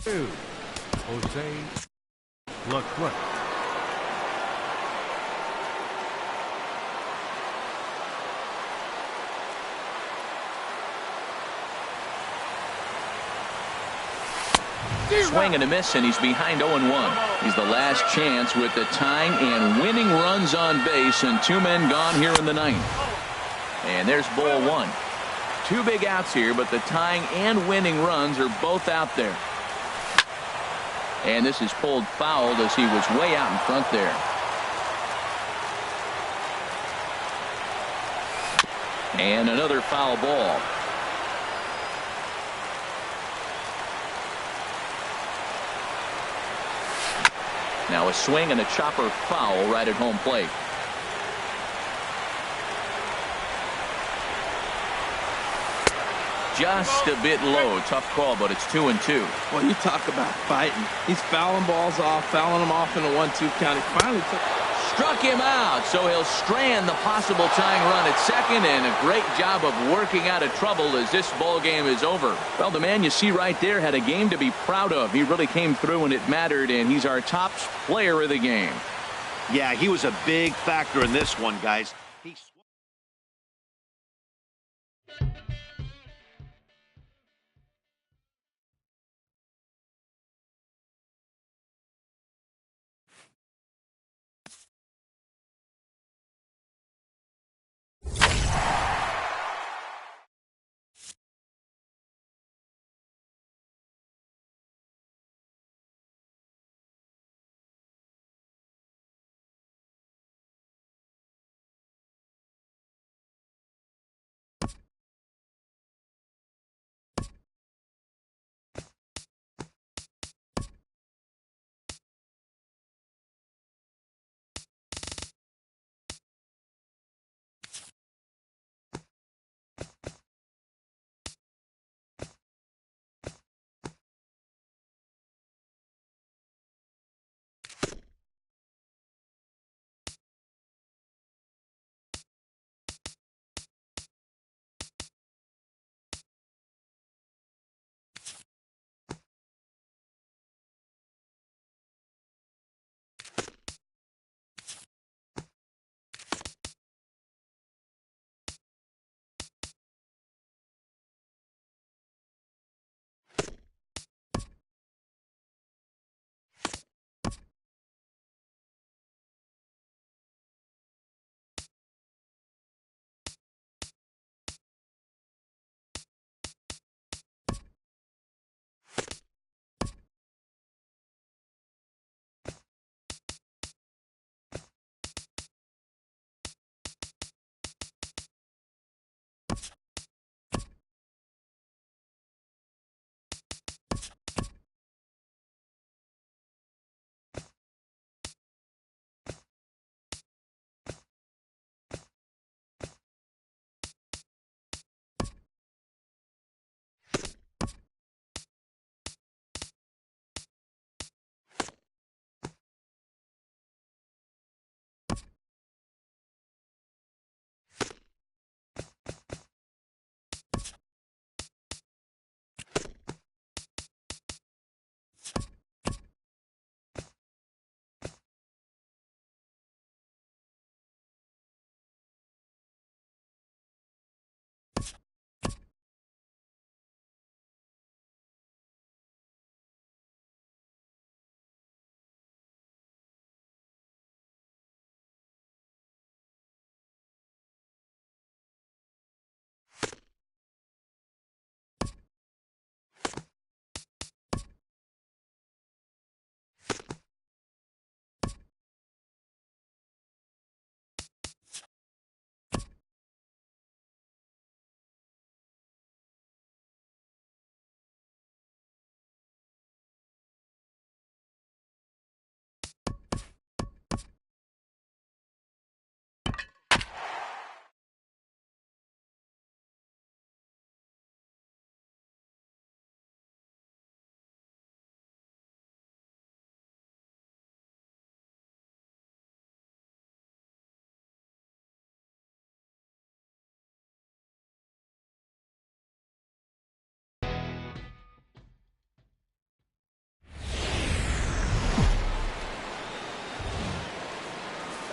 [SPEAKER 2] Jose Leclerc.
[SPEAKER 1] Swing and a miss, and he's behind 0-1. He's the last chance with the tying and winning runs on base, and 2 men gone here in the 9th. And there's ball 1. 2 big outs here, but the tying and winning runs are both out there. And this is pulled foul as he was way out in front there. And another foul ball. Now a swing and a chopper foul right at home plate. Just a bit low. Tough call, but it's 2-2.
[SPEAKER 3] Well, you talk about fighting. He's fouling balls off, fouling them off in a 1-2 count. He finally
[SPEAKER 1] struck him out, so he'll strand the possible tying run at second, and a great job of working out of trouble as this ball game is over. Well, the man you see right there had a game to be proud of. He really came through when it mattered, and he's our top player of the game.
[SPEAKER 4] Yeah, he was a big factor in this one, guys.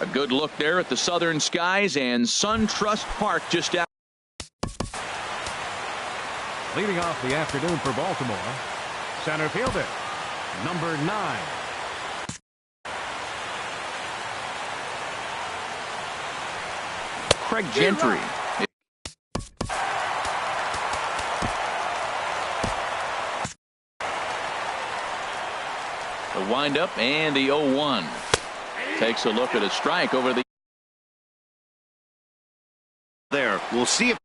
[SPEAKER 1] A good look there at the southern skies and SunTrust Park just out.
[SPEAKER 2] Leading off the afternoon for Baltimore, center fielder, number 9.
[SPEAKER 1] Craig Gentry. The windup and the 0-1. Takes a look at a strike over the.
[SPEAKER 4] There, we'll see if